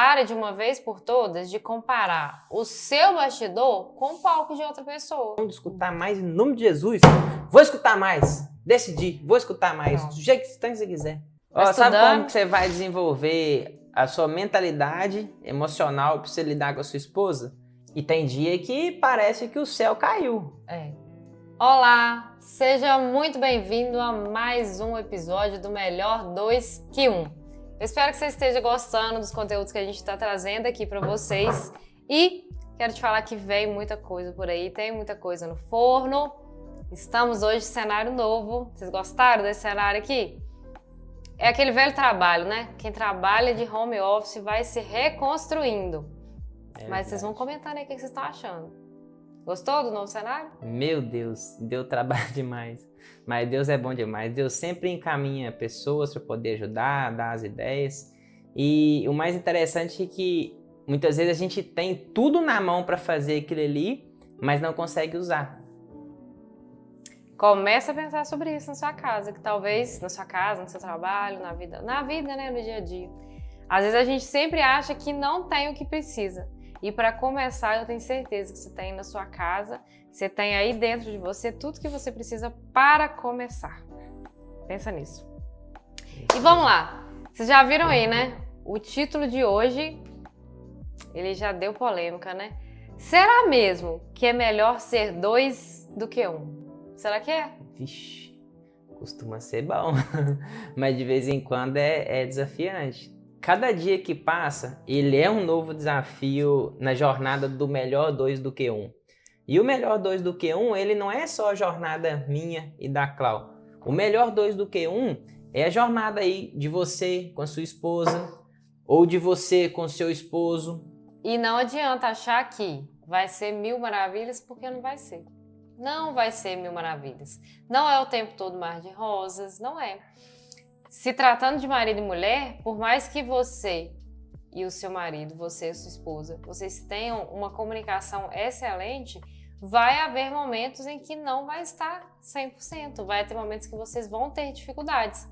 Pare de uma vez por todas de comparar o seu bastidor com o palco de outra pessoa. Vamos escutar mais em nome de Jesus? Vou escutar mais. Decidi, vou escutar mais. Do jeito que você quiser. Ó, sabe como que você vai desenvolver a sua mentalidade emocional para você lidar com a sua esposa? E tem dia que parece que o céu caiu. Olá, seja muito bem-vindo a mais um episódio do Melhor 2 que 1. Eu espero que você esteja gostando dos conteúdos que a gente está trazendo aqui para vocês e quero te falar que vem muita coisa por aí, tem muita coisa no forno. Estamos hoje em cenário novo. Vocês gostaram desse cenário aqui? É aquele velho trabalho, né? Quem trabalha de home office vai se reconstruindo. Mas vocês vão comentando aí o que vocês estão achando. Gostou do novo cenário? Meu Deus, deu trabalho demais. Mas Deus é bom demais. Deus sempre encaminha pessoas para poder ajudar, dar as ideias. E o mais interessante é que muitas vezes a gente tem tudo na mão para fazer aquilo ali, mas não consegue usar. Começa a pensar sobre isso na sua casa, que talvez na sua casa, no seu trabalho, na vida, né, no dia a dia. Às vezes a gente sempre acha que não tem o que precisa. E para começar, eu tenho certeza que você tem na sua casa, você tem aí dentro de você tudo que você precisa para começar. Pensa nisso. E vamos lá. Vocês já viram aí, né? O título de hoje, ele já deu polêmica, né? Será mesmo que é melhor ser 2 do que 1? Será que é? Vixe, costuma ser bom, mas de vez em quando é desafiante. Cada dia que passa, ele é um novo desafio na jornada do melhor 2 do que 1. E o melhor 2 do que 1, ele não é só a jornada minha e da Clau. O melhor 2 do que 1 é a jornada aí de você com a sua esposa, ou de você com o seu esposo. E não adianta achar que vai ser 1000 maravilhas, porque não vai ser. Não vai ser 1000 maravilhas. Não é o tempo todo mar de rosas, não é. Se tratando de marido e mulher, por mais que você e o seu marido, você e a sua esposa, vocês tenham uma comunicação excelente, vai haver momentos em que não vai estar 100%, vai ter momentos que vocês vão ter dificuldades.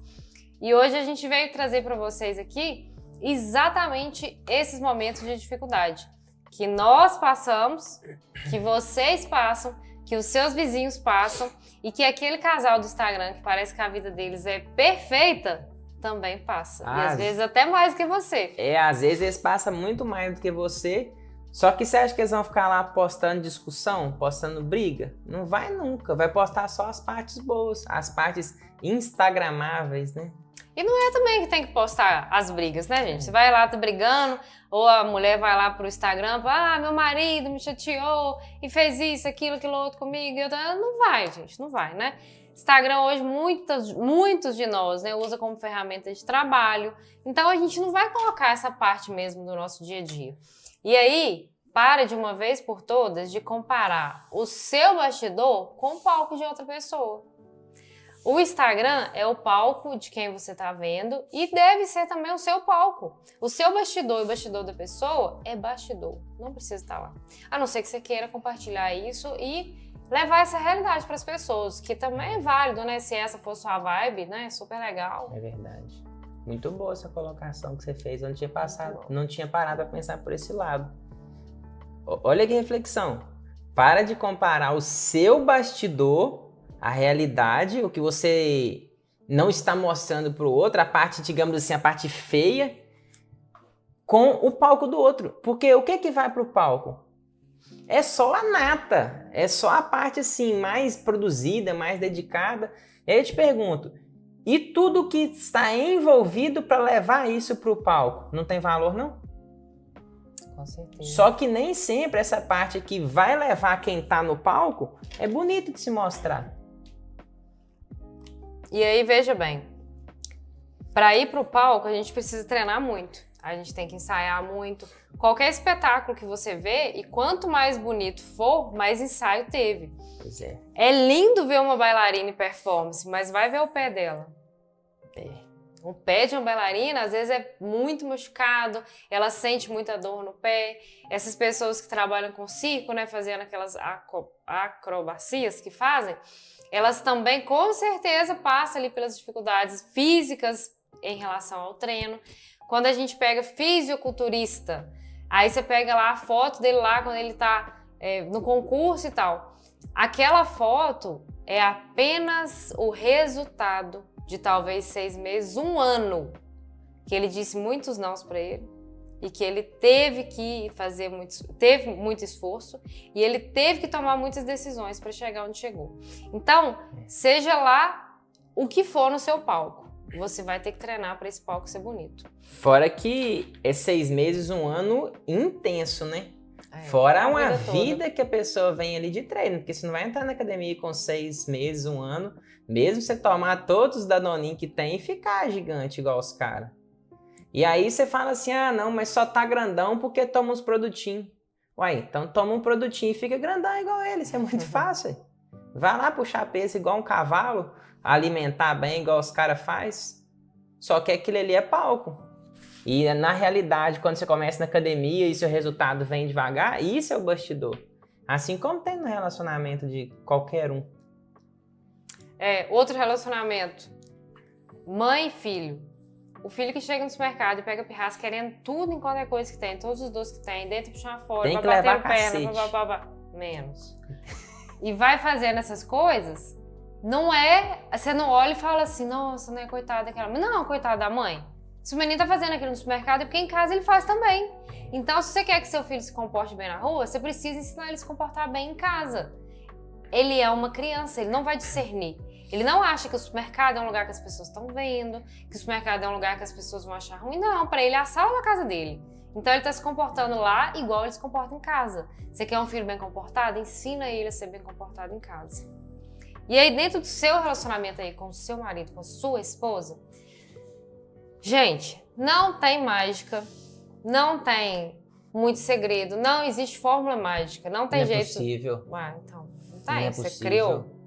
E hoje a gente veio trazer para vocês aqui exatamente esses momentos de dificuldade que nós passamos, que vocês passam, que os seus vizinhos passam e que aquele casal do Instagram que parece que a vida deles é perfeita também passa. E às vezes até mais que você. Às vezes eles passam muito mais do que você. Só que você acha que eles vão ficar lá postando discussão, postando briga? Não vai nunca. Vai postar só as partes boas, as partes instagramáveis, né? E não é também que tem que postar as brigas, né, gente? Você vai lá, tá brigando, ou a mulher vai lá pro Instagram, fala, meu marido me chateou e fez isso, aquilo outro comigo. Não vai, gente, não vai, né? Instagram hoje, muitos de nós, né, usa como ferramenta de trabalho. Então, a gente não vai colocar essa parte mesmo do nosso dia a dia. E aí, para de uma vez por todas de comparar o seu bastidor com o palco de outra pessoa. O Instagram é o palco de quem você está vendo e deve ser também o seu palco. O seu bastidor e o bastidor da pessoa é bastidor, não precisa estar lá. A não ser que você queira compartilhar isso e levar essa realidade para as pessoas, que também é válido, né? Se essa for sua vibe, né? Super legal. É verdade. Muito boa essa colocação que você fez, eu não tinha parado para pensar por esse lado. Olha que reflexão. Para de comparar o seu bastidor, a realidade, o que você não está mostrando para o outro, a parte, digamos assim, a parte feia, com o palco do outro. Porque o que vai para o palco? É só a nata, é só a parte assim mais produzida, mais dedicada. E aí eu te pergunto, e tudo que está envolvido para levar isso para o palco, não tem valor não? Com certeza. Só que nem sempre essa parte que vai levar quem está no palco é bonito de se mostrar. E aí, veja bem, para ir para o palco a gente precisa treinar muito, a gente tem que ensaiar muito. Qualquer espetáculo que você vê, e quanto mais bonito for, mais ensaio teve. Pois é. É lindo ver uma bailarina em performance, mas vai ver o pé dela. O pé de uma bailarina, às vezes, é muito machucado, ela sente muita dor no pé. Essas pessoas que trabalham com circo, né, fazendo aquelas acrobacias que fazem, elas também, com certeza, passam ali pelas dificuldades físicas em relação ao treino. Quando a gente pega fisiculturista, aí você pega lá a foto dele lá quando ele tá no concurso e tal. Aquela foto é apenas o resultado de talvez 6 meses, 1 ano, que ele disse muitos nãos para ele e que ele teve que teve muito esforço e ele teve que tomar muitas decisões para chegar onde chegou. Então, seja lá o que for no seu palco, você vai ter que treinar para esse palco ser bonito. Fora que é 6 meses, 1 ano intenso, né? Fora uma vida que a pessoa vem ali de treino, porque você não vai entrar na academia com 6 meses, 1 ano, mesmo você tomar todos os Danoninho que tem e ficar gigante igual os caras. E aí você fala assim, ah não, mas só tá grandão porque toma uns produtinhos. Uai, então toma um produtinho e fica grandão igual ele, isso é muito fácil. Vai lá puxar peso igual um cavalo, alimentar bem igual os caras faz. Só que aquilo ali é palco. E na realidade, quando você começa na academia e seu resultado vem devagar, isso é o bastidor. Assim como tem no relacionamento de qualquer um. Outro relacionamento. Mãe e filho. O filho que chega no supermercado e pega pirraça querendo tudo em qualquer coisa que tem, todos os doces que tem, dentro puxar fora, tem que bater levar o perna, menos. E vai fazendo essas coisas, você não olha e fala assim, nossa, né, coitada daquela mãe. Não, coitada da mãe. Se o menino tá fazendo aquilo no supermercado, é porque em casa ele faz também. Então, se você quer que seu filho se comporte bem na rua, você precisa ensinar ele a se comportar bem em casa. Ele é uma criança, ele não vai discernir. Ele não acha que o supermercado é um lugar que as pessoas estão vendo, que o supermercado é um lugar que as pessoas vão achar ruim. Não, para ele é a sala da casa dele. Então ele tá se comportando lá igual ele se comporta em casa. Você quer um filho bem comportado? Ensina ele a ser bem comportado em casa. E aí dentro do seu relacionamento aí com o seu marido, com a sua esposa, gente, não tem mágica, não tem muito segredo, não existe fórmula mágica, não tem jeito. Não é possível. Ué, então, não tem, não é você possível. criou.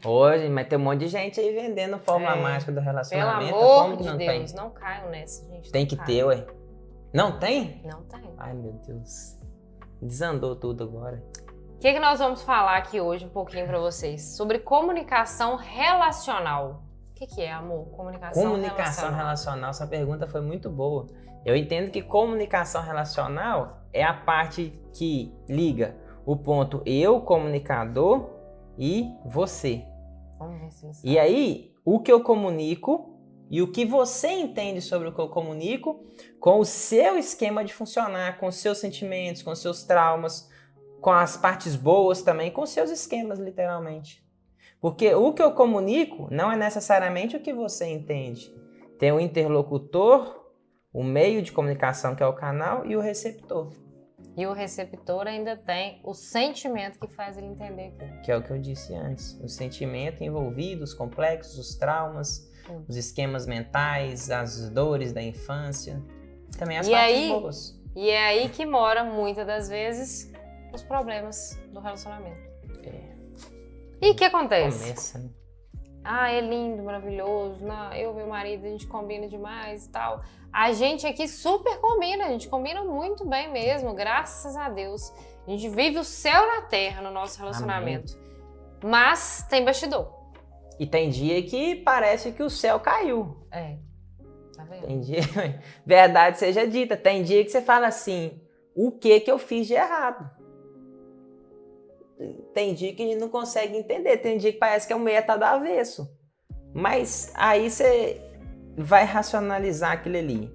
Hoje, mas tem um monte de gente aí vendendo fórmula mágica do relacionamento. Pelo amor Como que não de Deus, tem? não caiam nessa, gente. Tem que ter, ué. Não tem? Não tem. Ai, meu Deus. Desandou tudo agora. O que nós vamos falar aqui hoje um pouquinho pra vocês? Sobre comunicação relacional. O que é, amor? Comunicação relacional, essa pergunta foi muito boa. Eu entendo que comunicação relacional é a parte que liga o ponto eu, comunicador, e você. Vamos ver se E aí, o que eu comunico e o que você entende sobre o que eu comunico com o seu esquema de funcionar, com os seus sentimentos, com os seus traumas, com as partes boas também, com os seus esquemas, literalmente. Porque o que eu comunico não é necessariamente o que você entende. Tem o interlocutor, o meio de comunicação, que é o canal, e o receptor. E o receptor ainda tem o sentimento que faz ele entender aquilo. Que é o que eu disse antes. O sentimento envolvido, os complexos, os traumas, os esquemas mentais, as dores da infância. Também as partes boas. E é aí que mora, muitas das vezes, os problemas do relacionamento. E o que acontece? Começa, né? Ah, é lindo, maravilhoso. Não, eu e meu marido, a gente combina demais e tal. A gente aqui super combina, a gente combina muito bem mesmo, graças a Deus. A gente vive o céu na terra no nosso relacionamento. Amém. Mas tem bastidor. E tem dia que parece que o céu caiu. Tá vendo? Tem dia, verdade seja dita, tem dia que você fala assim, o que eu fiz de errado? Tem dia que a gente não consegue entender, tem dia que parece que a mulher tá do avesso. Mas aí você vai racionalizar aquilo ali.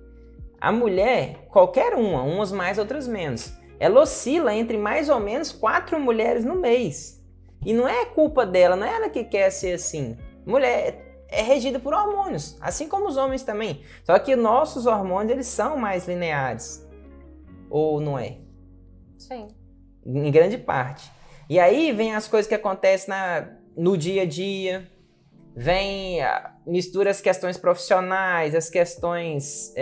A mulher, qualquer uma, umas mais, outras menos, ela oscila entre mais ou menos 4 mulheres no mês. E não é culpa dela, não é ela que quer ser assim. Mulher é regida por hormônios, assim como os homens também. Só que nossos hormônios, eles são mais lineares. Ou não é? Sim. Em grande parte. E aí vem as coisas que acontecem no dia a dia, mistura as questões profissionais, as questões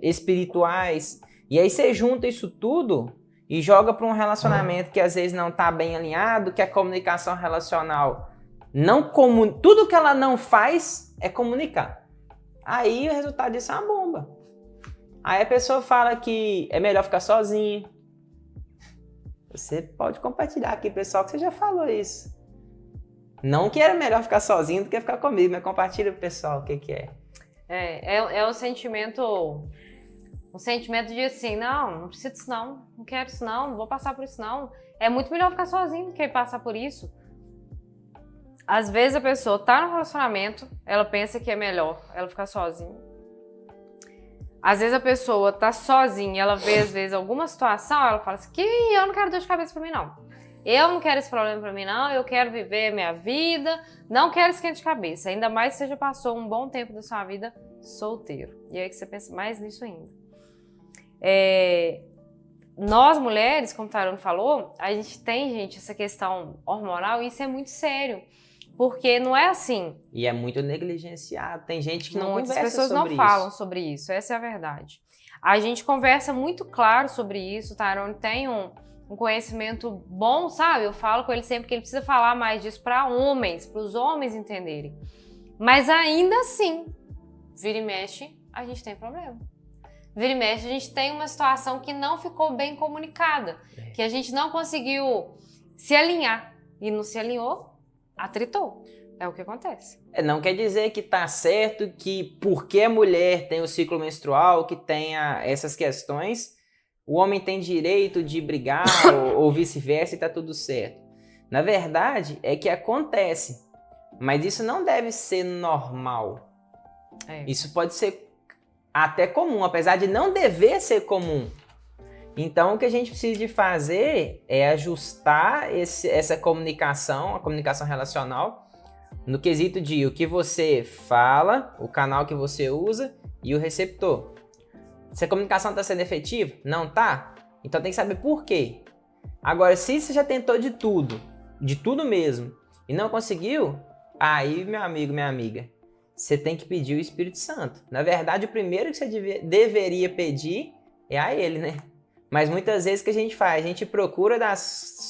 espirituais, e aí você junta isso tudo e joga para um relacionamento que às vezes não está bem alinhado, que a comunicação relacional tudo que ela não faz é comunicar. Aí o resultado disso é uma bomba. Aí a pessoa fala que é melhor ficar sozinha. Você pode compartilhar aqui, pessoal, que você já falou isso. Não que era melhor ficar sozinho do que ficar comigo, mas compartilha pro pessoal o que é. É o sentimento Um sentimento de assim, não preciso disso não quero isso não vou passar por isso não. É muito melhor ficar sozinho do que passar por isso. Às vezes a pessoa tá no relacionamento, ela pensa que é melhor ela ficar sozinha. Às vezes a pessoa tá sozinha, ela vê às vezes alguma situação, ela fala assim, que eu não quero dor de cabeça pra mim não. Eu não quero esse problema pra mim não, eu quero viver a minha vida, não quero esquenta de cabeça. Ainda mais se você já passou um bom tempo da sua vida solteiro. E aí que você pensa mais nisso ainda. Nós mulheres, como o Tarone falou, a gente tem, gente, essa questão hormonal e isso é muito sério. Porque não é assim. E é muito negligenciado. Tem gente que não Muitas conversa pessoas sobre não isso. falam sobre isso, essa é a verdade. A gente conversa muito claro sobre isso, o Tarone tem um conhecimento bom, sabe? Eu falo com ele sempre que ele precisa falar mais disso para homens, para os homens entenderem. Mas ainda assim, vira e mexe, a gente tem problema. Vira e mexe, a gente tem uma situação que não ficou bem comunicada, que a gente não conseguiu se alinhar. E não se alinhou, atritou. É o que acontece. Não quer dizer que tá certo que porque a mulher tem o ciclo menstrual, que tenha essas questões, o homem tem direito de brigar ou vice-versa e tá tudo certo. Na verdade, é que acontece. Mas isso não deve ser normal. Isso pode ser até comum, apesar de não dever ser comum. Então, o que a gente precisa de fazer é ajustar essa comunicação, a comunicação relacional, no quesito de o que você fala, o canal que você usa e o receptor. Se a comunicação está sendo efetiva, não tá? Então tem que saber por quê. Agora, se você já tentou de tudo mesmo, e não conseguiu, aí, meu amigo, minha amiga, você tem que pedir o Espírito Santo. Na verdade, o primeiro que você deveria pedir é a ele, né? Mas muitas vezes o que a gente faz? A gente procura das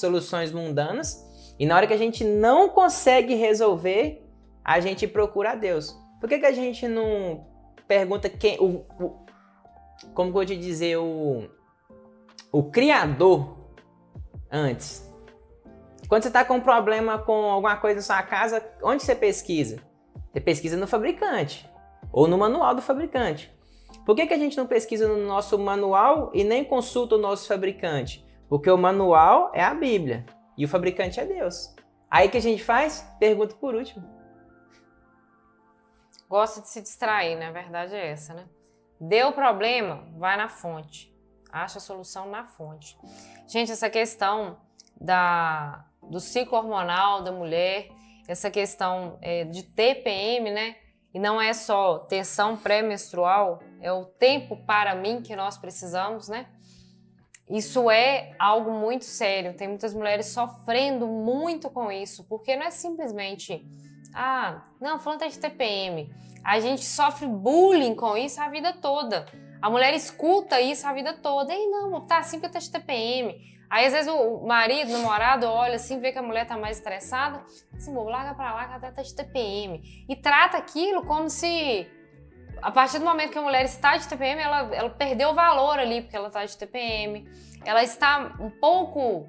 soluções mundanas e na hora que a gente não consegue resolver, a gente procura a Deus. Por que a gente não pergunta quem... como que eu vou te dizer? O Criador antes. Quando você está com um problema com alguma coisa na sua casa, onde você pesquisa? Você pesquisa no fabricante ou no manual do fabricante. Por que a gente não pesquisa no nosso manual e nem consulta o nosso fabricante? Porque o manual é a Bíblia e o fabricante é Deus. Aí o que a gente faz? Pergunta por último. Gosta de se distrair, né? A verdade é essa, né? Deu problema, vai na fonte. Acha a solução na fonte. Gente, essa questão do ciclo hormonal da mulher, essa questão de TPM, né? E não é só tensão pré-menstrual, é o tempo para mim que nós precisamos, né? Isso é algo muito sério. Tem muitas mulheres sofrendo muito com isso, porque não é simplesmente, não, falando de TPM. A gente sofre bullying com isso a vida toda. A mulher escuta isso a vida toda. E não, tá assim porque eu tô de TPM. Aí, às vezes, o marido, o namorado, olha assim, vê que a mulher tá mais estressada. Assim, larga pra lá que ela tá de TPM. E trata aquilo como se, a partir do momento que a mulher está de TPM, ela perdeu o valor ali, porque ela tá de TPM. Ela está um pouco...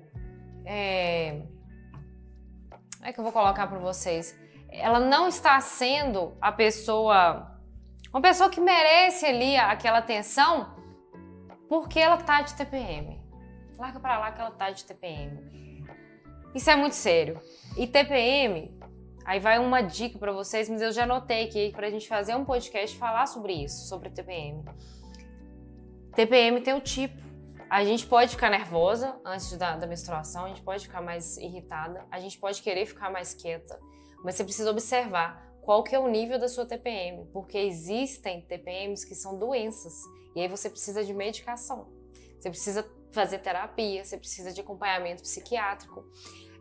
Como é que eu vou colocar pra vocês? Ela não está sendo uma pessoa que merece ali aquela atenção porque ela tá de TPM. Larga pra lá que ela tá de TPM. Isso é muito sério. E TPM, aí vai uma dica pra vocês, mas eu já anotei aqui pra gente fazer um podcast e falar sobre isso, sobre TPM. TPM tem o tipo. A gente pode ficar nervosa antes da menstruação, a gente pode ficar mais irritada, a gente pode querer ficar mais quieta, mas você precisa observar qual que é o nível da sua TPM, porque existem TPMs que são doenças, e aí você precisa de medicação. Você precisa fazer terapia, você precisa de acompanhamento psiquiátrico.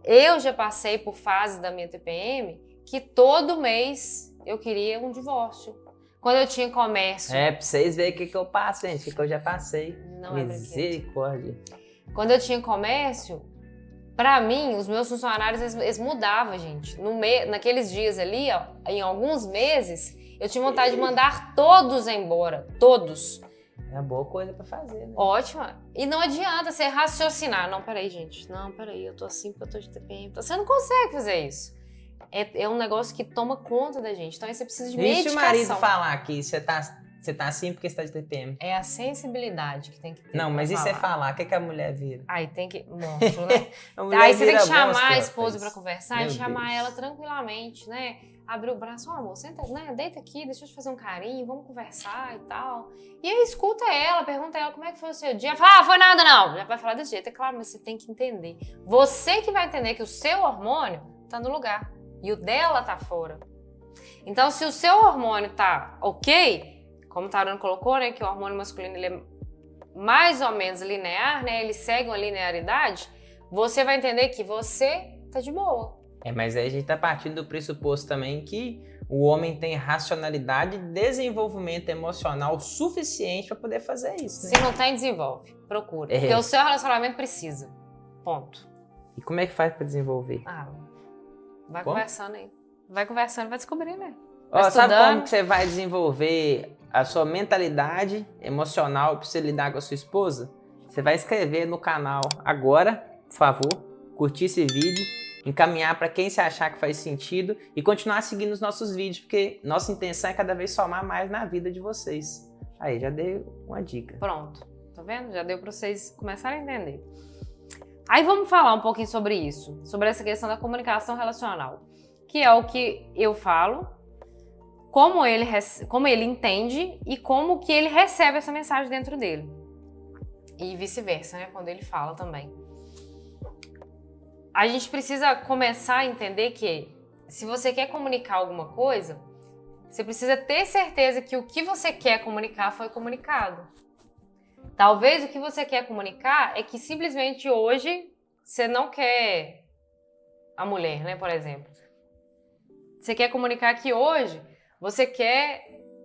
Eu já passei por fases da minha TPM que todo mês eu queria um divórcio. Quando eu tinha comércio... pra vocês verem o que eu passo, gente, o que eu já passei. Não é misericórdia. Quando eu tinha comércio, pra mim, os meus funcionários, eles mudavam, gente. Naqueles dias ali, ó, em alguns meses, eu tinha vontade de mandar todos embora. Todos. É uma boa coisa pra fazer, né? Ótima. E não adianta você raciocinar. Não, peraí, gente. Não, peraí, eu tô assim porque eu tô de TPM. Você não consegue fazer isso. É um negócio que toma conta da gente. Então aí você precisa de medicação. E se o marido falar que você tá Você tá assim porque você tá de TPM. É a sensibilidade que tem que ter. Não, mas e você falar? falar? O que a mulher vira? Aí tem que. Monstro, né? A mulher Aí você tem vira que chamar monstro, a esposa rapaz. pra conversar Meu e chamar Deus. ela tranquilamente, né? Abrir o braço, amor, senta, né? Deita aqui, deixa eu te fazer um carinho, vamos conversar e tal. E aí escuta ela, pergunta ela como é que foi o seu dia. Fala, foi nada não. Já vai falar desse jeito, é claro, mas você tem que entender. Você que vai entender que o seu hormônio tá no lugar e o dela tá fora. Então, se o seu hormônio tá ok, como o Tarano colocou, né, que o hormônio masculino ele é mais ou menos linear, né, ele segue uma linearidade, você vai entender que você tá de boa. Mas aí a gente tá partindo do pressuposto também que o homem tem racionalidade e desenvolvimento emocional suficiente para poder fazer isso, né? Se não tem, desenvolve. Procura. Porque o seu relacionamento precisa. Ponto. E como é que faz para desenvolver? Vai conversando aí. Vai conversando, vai descobrir, né? Sabe como que você vai desenvolver a sua mentalidade emocional para você lidar com a sua esposa? Você vai escrever no canal agora, por favor, curtir esse vídeo, encaminhar para quem você achar que faz sentido e continuar seguindo os nossos vídeos, porque nossa intenção é cada vez somar mais na vida de vocês. Aí, já dei uma dica. Pronto. Tá vendo? Já deu para vocês começarem a entender. Aí vamos falar um pouquinho sobre isso, sobre essa questão da comunicação relacional, que é o que eu falo, como ele entende e como que ele recebe essa mensagem dentro dele. E vice-versa, né? Quando ele fala também. A gente precisa começar a entender que se você quer comunicar alguma coisa, você precisa ter certeza que o que você quer comunicar foi comunicado. Talvez o que você quer comunicar é que simplesmente hoje você não quer a mulher, né, por exemplo. Você quer comunicar que hoje você quer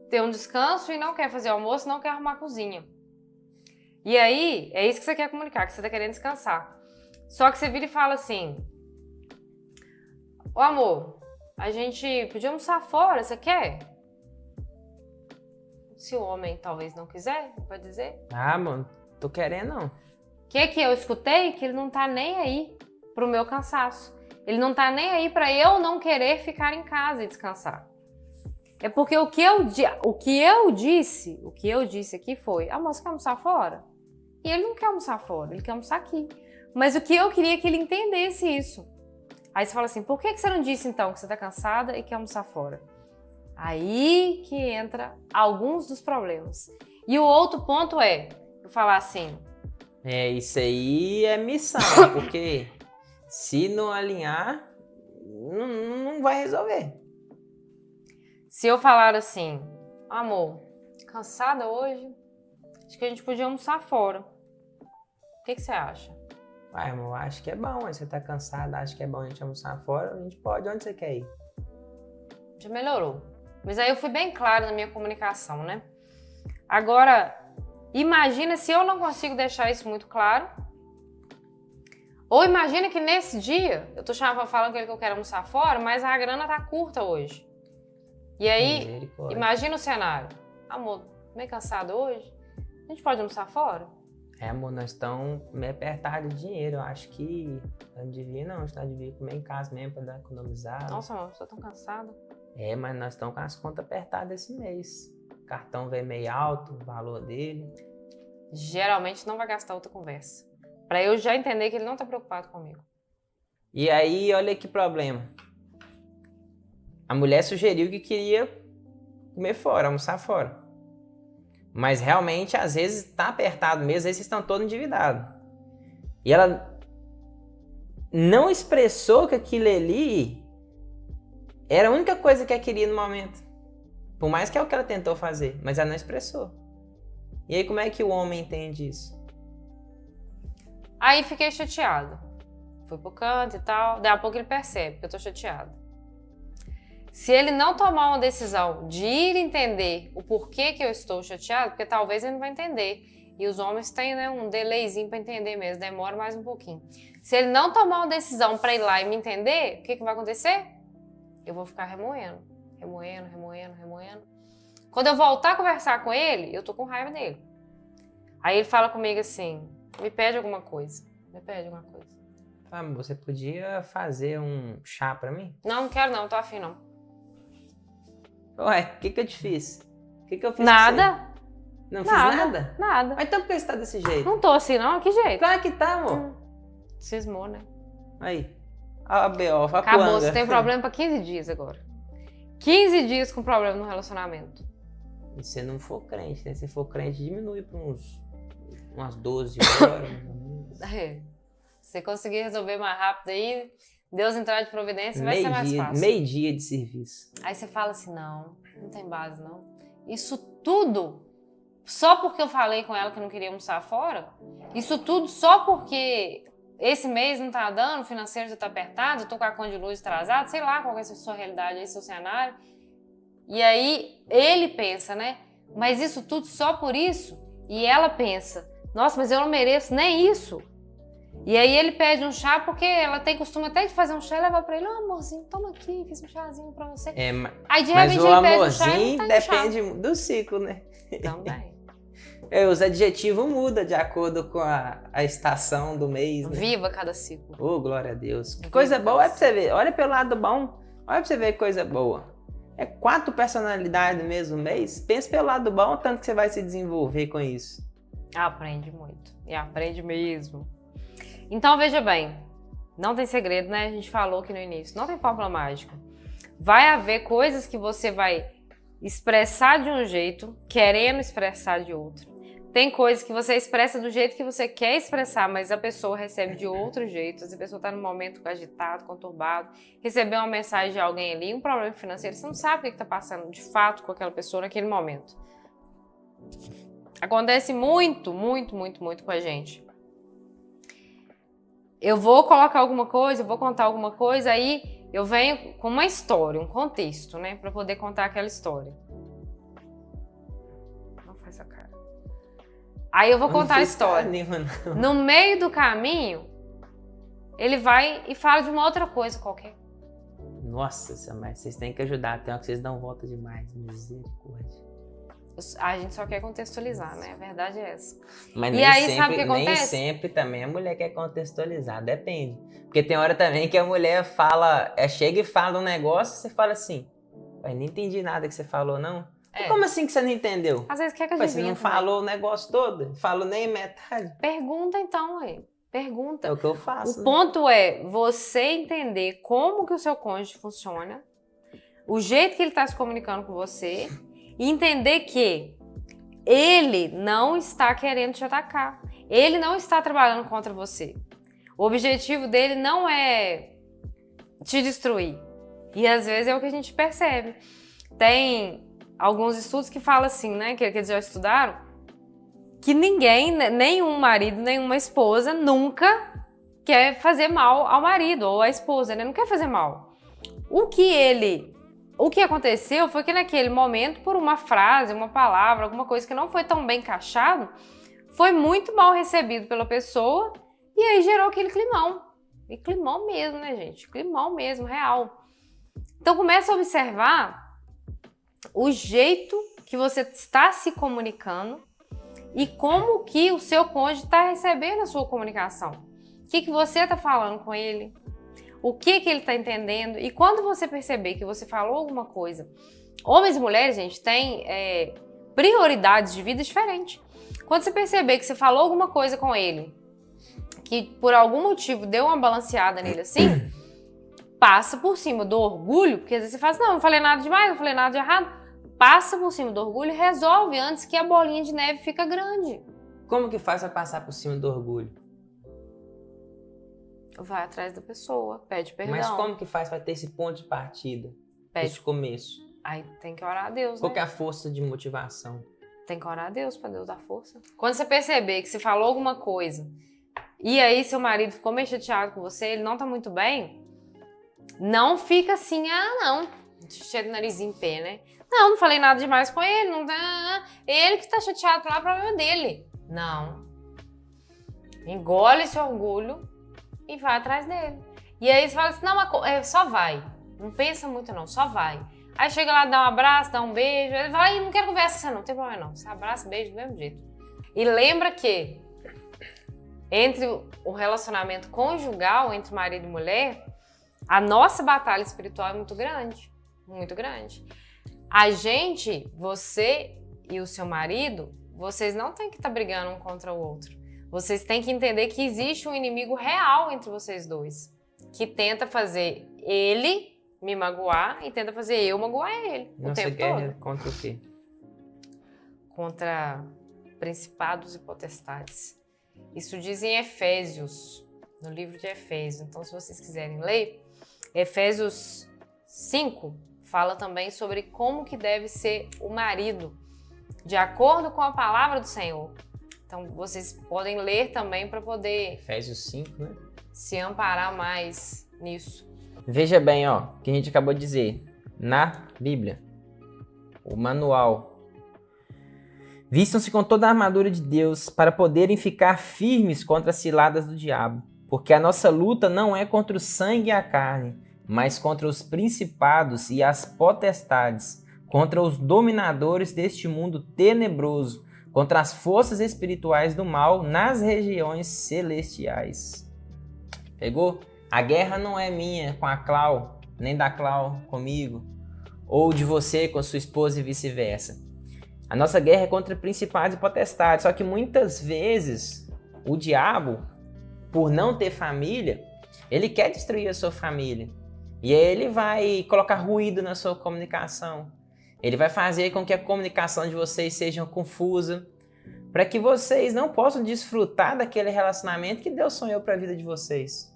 ter um descanso e não quer fazer almoço, não quer arrumar a cozinha. E aí, é isso que você quer comunicar, que você tá querendo descansar. Só que você vira e fala assim: ô amor, a gente podia almoçar fora, você quer? Se o homem talvez não quiser, vai dizer. Mano, tô querendo não. O que eu escutei? Que ele não tá nem aí pro meu cansaço. Ele não tá nem aí pra eu não querer ficar em casa e descansar. É porque o que eu disse aqui foi: amor, você quer almoçar fora? E ele não quer almoçar fora, ele quer almoçar aqui. Mas o que eu queria é que ele entendesse isso. Aí você fala assim: por que você não disse então que você tá cansada e quer almoçar fora? Aí que entra alguns dos problemas. E o outro ponto é eu falar assim: isso aí é missão, porque se não alinhar, não vai resolver. Se eu falar assim: amor, cansada hoje? Acho que a gente podia almoçar fora. O que você acha? Amor, acho que é bom. Você tá cansada, acho que é bom a gente almoçar fora. A gente pode. Onde você quer ir? Já melhorou. Mas aí eu fui bem clara na minha comunicação, né? Agora, imagina se eu não consigo deixar isso muito claro. Ou imagina que nesse dia, eu tô falando com ele que eu quero almoçar fora, mas a grana tá curta hoje. E aí, imagina o cenário. Amor, meio cansado hoje? A gente pode almoçar fora? Amor, nós estamos meio apertados de dinheiro. Eu acho que não devia, não. A gente devia comer em casa mesmo pra dar economizar. Nossa, amor, eu tô tão cansada. Mas nós estamos com as contas apertadas esse mês. O cartão veio meio alto, o valor dele. Geralmente não vai gastar outra conversa. Pra eu já entender que ele não tá preocupado comigo. E aí, olha que problema. A mulher sugeriu que queria comer fora, almoçar fora. Mas realmente, às vezes, tá apertado mesmo, às vezes vocês estão todos endividados. E ela não expressou que aquilo ali era a única coisa que ela queria no momento. Por mais que é o que ela tentou fazer, mas ela não expressou. E aí, como é que o homem entende isso? Aí fiquei chateado. Fui pro canto e tal. Daí a pouco ele percebe que eu tô chateado. Se ele não tomar uma decisão de ir entender o porquê que eu estou chateado, porque talvez ele não vai entender. E os homens têm, né, um delayzinho para entender mesmo, demora mais um pouquinho. Se ele não tomar uma decisão para ir lá e me entender, o que vai acontecer? Eu vou ficar remoendo. Quando eu voltar a conversar com ele, eu tô com raiva dele. Aí ele fala comigo assim: me pede alguma coisa. Você podia fazer um chá pra mim? Não quero não, tô afim não. Ué, o que eu te fiz? O que eu fiz com Nada. você? Não fiz nada? Nada. Mas então por que você tá desse jeito? Não tô assim, não? Que jeito? Claro que tá, amor. Cismou, né? Aí. A B.O., a Acabou, Coanga. você tem problema pra 15 dias agora. 15 dias com problema no relacionamento. E se não for crente, né? Se for crente, diminui pra umas 12 horas. É. Se você conseguir resolver mais rápido aí, Deus entrar de providência, vai ser mais fácil. Meio dia de serviço. Aí você fala assim, não tem base, não. Isso tudo, só porque eu falei com ela que não queria almoçar fora? Isso tudo só porque esse mês não tá dando, o financeiro já tá apertado, eu tô com a conta de luz atrasada, sei lá qual é a sua realidade aí, seu cenário. E aí ele pensa, né? Mas isso tudo só por isso? E ela pensa, nossa, mas eu não mereço nem isso. E aí ele pede um chá porque ela tem costume até de fazer um chá e levar pra ele, amorzinho, toma aqui, fiz um chazinho pra você. Aí de repente ele pede um chá e não tem depende do ciclo, né? Também. Os adjetivos mudam de acordo com a estação do mês, né? Viva cada ciclo. Oh, glória a Deus. Que coisa boa, olha pra você ver. Olha pelo lado bom. Olha pra você ver que coisa boa. É 4 personalidades no mesmo mês. Pensa pelo lado bom, o tanto que você vai se desenvolver com isso. Aprende muito. E aprende mesmo. Então, veja bem. Não tem segredo, né? A gente falou aqui no início. Não tem fórmula mágica. Vai haver coisas que você vai expressar de um jeito, querendo expressar de outro. Tem coisas que você expressa do jeito que você quer expressar, mas a pessoa recebe de outro jeito. Se a pessoa está num momento agitado, conturbado, recebeu uma mensagem de alguém ali, um problema financeiro, você não sabe o que está passando de fato com aquela pessoa naquele momento. Acontece muito, muito, muito, muito com a gente. Eu vou colocar alguma coisa, eu vou contar alguma coisa, aí eu venho com uma história, um contexto, né, para poder contar aquela história. Não faz essa cara. Aí eu vou contar a história. No meio do caminho, ele vai e fala de uma outra coisa qualquer. Nossa, mas vocês têm que ajudar. Tem hora que vocês dão volta demais. Misericórdia. A gente só quer contextualizar, né? A verdade é essa. Mas e aí, sabe o que acontece? Nem sempre também a mulher quer contextualizar. Depende. Porque tem hora também que a mulher fala, chega e fala um negócio, você fala assim, nem entendi nada que você falou, não. Como assim que você não entendeu? Às vezes quer que a gente Você não falou o negócio todo? Falou nem metade? Pergunta então, aí. Pergunta. É o que eu faço. O ponto é você entender como que o seu cônjuge funciona, o jeito que ele está se comunicando com você e entender que ele não está querendo te atacar. Ele não está trabalhando contra você. O objetivo dele não é te destruir. E às vezes é o que a gente percebe. Tem alguns estudos que falam assim, né, que eles já estudaram, que ninguém, nenhum marido, nenhuma esposa nunca quer fazer mal ao marido ou à esposa, né? Não quer fazer mal. O que aconteceu foi que naquele momento, por uma frase, uma palavra, alguma coisa que não foi tão bem encaixado, foi muito mal recebido pela pessoa e aí gerou aquele climão. E climão mesmo, né, gente? Climão mesmo, real. Então começa a observar o jeito que você está se comunicando e como que o seu cônjuge está recebendo a sua comunicação. O que você está falando com ele, o que ele está entendendo. E quando você perceber que você falou alguma coisa, homens e mulheres, gente, têm prioridades de vida diferentes. Quando você perceber que você falou alguma coisa com ele, que por algum motivo deu uma balanceada nele assim, passa por cima do orgulho, porque às vezes você fala assim, não falei nada demais, não falei nada de errado. Passa por cima do orgulho e resolve antes que a bolinha de neve fica grande. Como que faz pra passar por cima do orgulho? Vai atrás da pessoa, pede perdão. Mas como que faz pra ter esse ponto de partida? Esse começo? Aí tem que orar a Deus, Qual né? que é a força de motivação? Tem que orar a Deus pra Deus dar força. Quando você perceber que você falou alguma coisa e aí seu marido ficou meio chateado com você, ele não tá muito bem, não fica assim, não. Cheio do narizinho em pé, né? Não falei nada demais com ele, não tá. Ele que tá chateado lá, problema dele. Não. Engole esse orgulho e vai atrás dele. E aí você fala assim, não, só vai. Não pensa muito não, só vai. Aí chega lá, dá um abraço, dá um beijo. Ele fala, não quero conversa, não tem problema não. Você abraça, beijo do mesmo jeito. E lembra que entre o relacionamento conjugal, entre marido e mulher, a nossa batalha espiritual é muito grande. Muito grande. você e o seu marido, vocês não têm que estar brigando um contra o outro. Vocês têm que entender que existe um inimigo real entre vocês dois, que tenta fazer ele me magoar e tenta fazer eu magoar ele o Nossa tempo guerra todo. contra o quê? Contra principados e potestades. Isso diz em Efésios, no livro de Efésios. Então, se vocês quiserem ler, Efésios 5 fala também sobre como que deve ser o marido, de acordo com a palavra do Senhor. Então, vocês podem ler também para poder Efésios 5, né? se amparar mais nisso. Veja bem, ó, o que a gente acabou de dizer. Na Bíblia, o manual. Vistam-se com toda a armadura de Deus para poderem ficar firmes contra as ciladas do diabo. Porque a nossa luta não é contra o sangue e a carne, mas contra os principados e as potestades, contra os dominadores deste mundo tenebroso, contra as forças espirituais do mal nas regiões celestiais. Pegou? A guerra não é minha com a Clau, nem da Clau comigo, ou de você com sua esposa e vice-versa. A nossa guerra é contra principados e potestades, só que muitas vezes o diabo, por não ter família, ele quer destruir a sua família. E aí ele vai colocar ruído na sua comunicação. Ele vai fazer com que a comunicação de vocês seja confusa, para que vocês não possam desfrutar daquele relacionamento que Deus sonhou para a vida de vocês.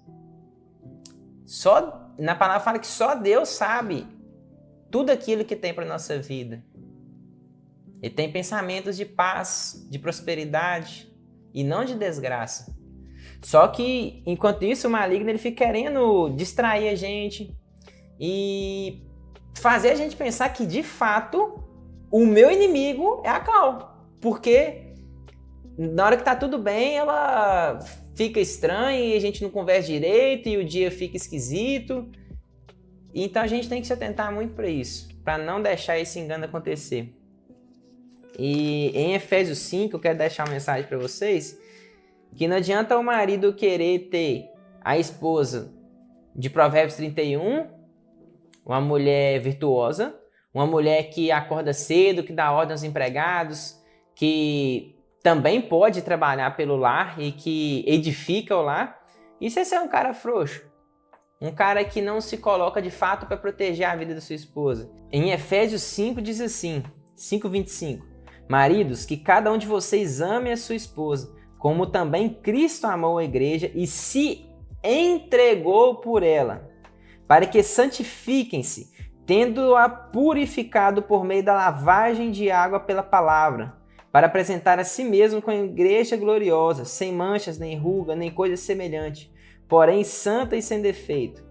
Na palavra fala que só Deus sabe tudo aquilo que tem para a nossa vida. Ele tem pensamentos de paz, de prosperidade e não de desgraça. Só que, enquanto isso, o maligno ele fica querendo distrair a gente e fazer a gente pensar que, de fato, o meu inimigo é a Clau. Porque na hora que tá tudo bem, ela fica estranha e a gente não conversa direito e o dia fica esquisito. Então a gente tem que se atentar muito para isso, para não deixar esse engano acontecer. E em Efésios 5, eu quero deixar uma mensagem para vocês, que não adianta o marido querer ter a esposa de Provérbios 31, uma mulher virtuosa, uma mulher que acorda cedo, que dá ordem aos empregados, que também pode trabalhar pelo lar e que edifica o lar. E se esse é um cara frouxo, um cara que não se coloca de fato para proteger a vida da sua esposa. Em Efésios 5 diz assim, 5:25, maridos, que cada um de vocês ame a sua esposa, como também Cristo amou a igreja e se entregou por ela, para que santifiquem-se, tendo-a purificado por meio da lavagem de água pela palavra, para apresentar a si mesmo com a igreja gloriosa, sem manchas, nem ruga, nem coisa semelhante, porém santa e sem defeito.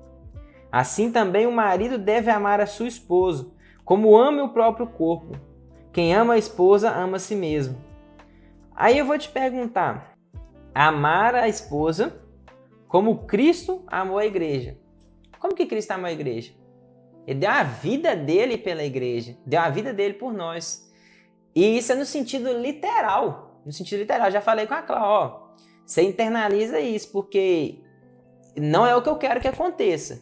Assim também o marido deve amar a sua esposa, como ama o próprio corpo. Quem ama a esposa, ama a si mesmo. Aí eu vou te perguntar, amar a esposa como Cristo amou a igreja. Como que Cristo amou a igreja? Ele deu a vida dele pela igreja, deu a vida dele por nós. E isso é no sentido literal. No sentido literal, já falei com a Cláudia, ó, você internaliza isso, porque não é o que eu quero que aconteça.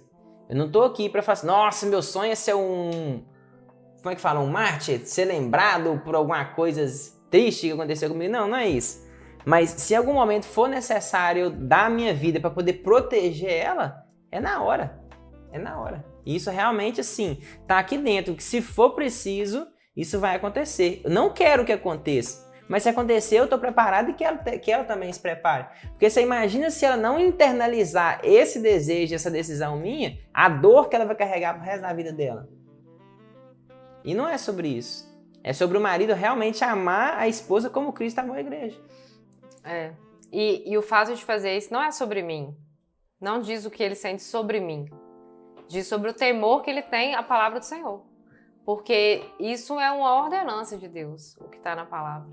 Eu não tô aqui para falar assim, nossa, meu sonho é ser como é que fala? Um mártir? Ser lembrado por alguma coisa triste que aconteceu comigo? Não, não é isso. Mas se em algum momento for necessário dar a minha vida para poder proteger ela, é na hora. É na hora. E isso realmente, assim, tá aqui dentro, que se for preciso, isso vai acontecer. Eu não quero que aconteça. Mas se acontecer, eu estou preparado e que ela também se prepare. Porque você imagina se ela não internalizar esse desejo, essa decisão minha, a dor que ela vai carregar pro resto da vida dela. E não é sobre isso. É sobre o marido realmente amar a esposa como Cristo amou a igreja. É. E o fato de fazer isso não é sobre mim. Não diz o que ele sente sobre mim. Diz sobre o temor que ele tem à palavra do Senhor. Porque isso é uma ordenança de Deus, o que está na palavra.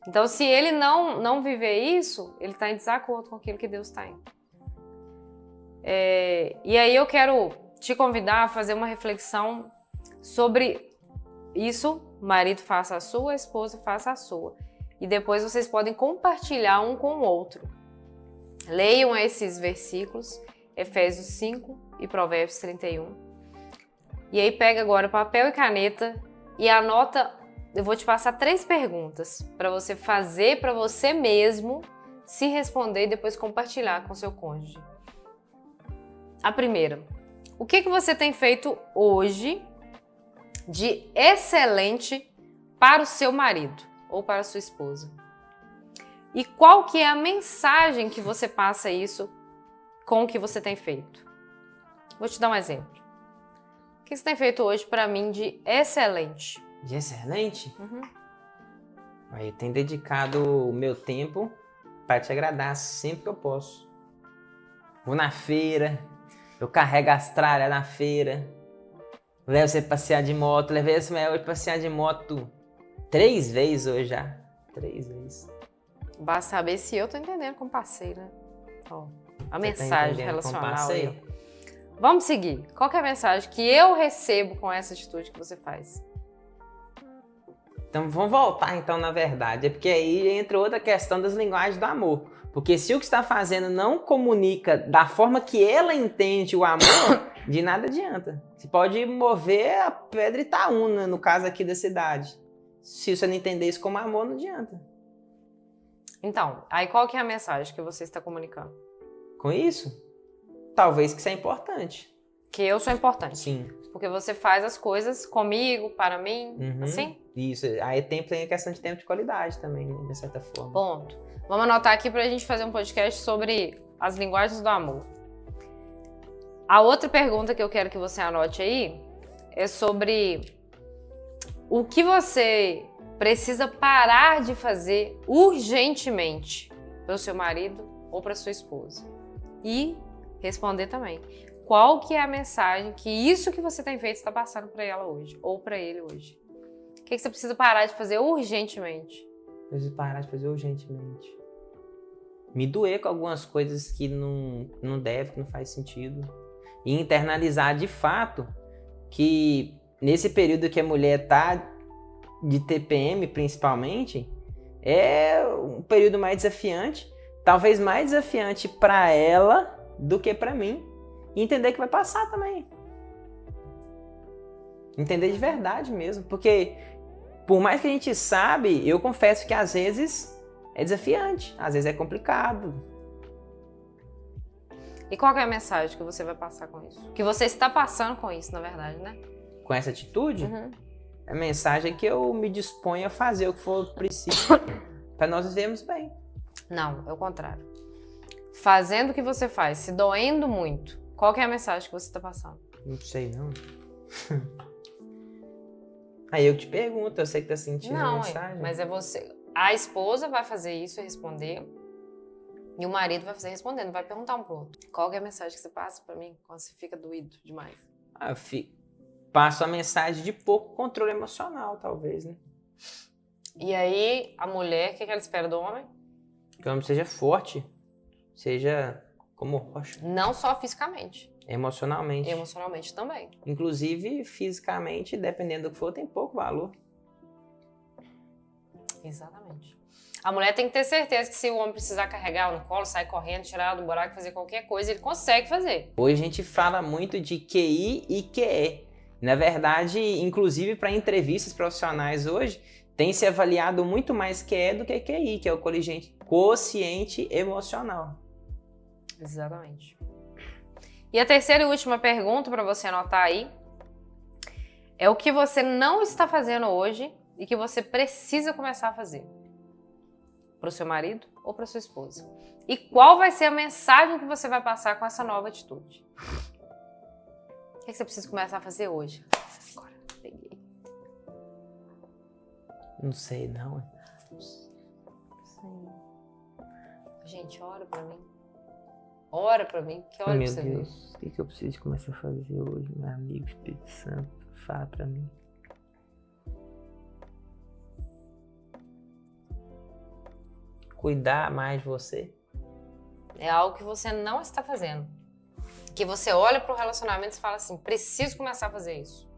Então, se ele não viver isso, ele está em desacordo com aquilo que Deus tem. E aí eu quero te convidar a fazer uma reflexão sobre isso. Marido faça a sua, esposa faça a sua. E depois vocês podem compartilhar um com o outro. Leiam esses versículos, Efésios 5 e Provérbios 31. E aí pega agora papel e caneta e anota, eu vou te passar 3 perguntas para você fazer para você mesmo, se responder e depois compartilhar com seu cônjuge. A primeira, o que você tem feito hoje de excelente para o seu marido ou para a sua esposa? E qual que é a mensagem que você passa isso com o que você tem feito? Vou te dar um exemplo. O que você tem feito hoje para mim de excelente? De excelente? Uhum. Aí eu tenho dedicado o meu tempo para te agradar sempre que eu posso. Vou na feira, eu carrego as tralhas na feira, levo você passear de moto, levei esse meu hoje passear de moto 3 vezes hoje já. 3 vezes. Basta saber se eu tô entendendo como parceiro, né? Ó, a Você mensagem tá relacional aí. Vamos seguir. Qual que é a mensagem que eu recebo com essa atitude que você faz? Então vamos voltar então na verdade, é porque aí entra outra questão das linguagens do amor. Porque se o que está fazendo não comunica da forma que ela entende o amor, de nada adianta. Você pode mover a pedra Itaúna, no caso aqui da cidade. Se você não entender isso como amor, não adianta. Então, aí qual que é a mensagem que você está comunicando? Com isso, talvez que isso é importante. Que eu sou importante. Sim. Porque você faz as coisas comigo, para mim, assim? Isso. Aí tem a questão de tempo de qualidade também, né, de certa forma. Ponto. Vamos anotar aqui pra gente fazer um podcast sobre as linguagens do amor. A outra pergunta que eu quero que você anote aí é sobre o que você precisa parar de fazer urgentemente para o seu marido ou para sua esposa. E responder também. Qual que é a mensagem que isso que você tem feito está passando para ela hoje ou para ele hoje? O que você precisa parar de fazer urgentemente? Preciso parar de fazer urgentemente. Me doer com algumas coisas que não deve, que não faz sentido. E internalizar de fato que nesse período que a mulher tá de TPM principalmente, é um período mais desafiante, talvez mais desafiante para ela do que para mim. E entender que vai passar também. Entender de verdade mesmo, porque por mais que a gente sabe, eu confesso que às vezes é desafiante, às vezes é complicado. E qual que é a mensagem que você vai passar com isso? Que você está passando com isso, na verdade, né? Com essa atitude, Uhum. a mensagem é que eu me disponho a fazer o que for preciso para nós vivermos bem. Não, é o contrário. Fazendo o que você faz, se doendo muito, qual que é a mensagem que você está passando? Não sei não. Aí eu te pergunto, eu sei que tá sentindo a mensagem. Mas é você. A esposa vai fazer isso e responder, e o marido vai fazer respondendo, vai perguntar um pro outro. Qual que é a mensagem que você passa pra mim quando você fica doído demais? Eu passo a mensagem de pouco controle emocional, talvez, né? E aí, a mulher, o que ela espera do homem? Que o homem seja forte, seja como rocha. Não só fisicamente. Emocionalmente. Emocionalmente também. Inclusive, fisicamente, dependendo do que for, tem pouco valor. Exatamente. A mulher tem que ter certeza que se o homem precisar carregar ela no colo, sair correndo, tirar ela do buraco, fazer qualquer coisa, ele consegue fazer. Hoje a gente fala muito de QI e QE. Na verdade, inclusive para entrevistas profissionais hoje, tem se avaliado muito mais QE do que QI, que é o quociente emocional. Exatamente. E a terceira e última pergunta para você anotar aí é o que você não está fazendo hoje e que você precisa começar a fazer para o seu marido ou para sua esposa. E qual vai ser a mensagem que você vai passar com essa nova atitude? O que você precisa começar a fazer hoje? Agora, peguei. Não sei, não. Sim. Gente, ora pra mim. Ora pra mim, que olha pra você ver. Meu Deus, o que eu preciso começar a fazer hoje, meu amigo Espírito Santo? Fala pra mim. Cuidar mais de você. É algo que você não está fazendo. Que você olha pro relacionamento e fala assim, preciso começar a fazer isso.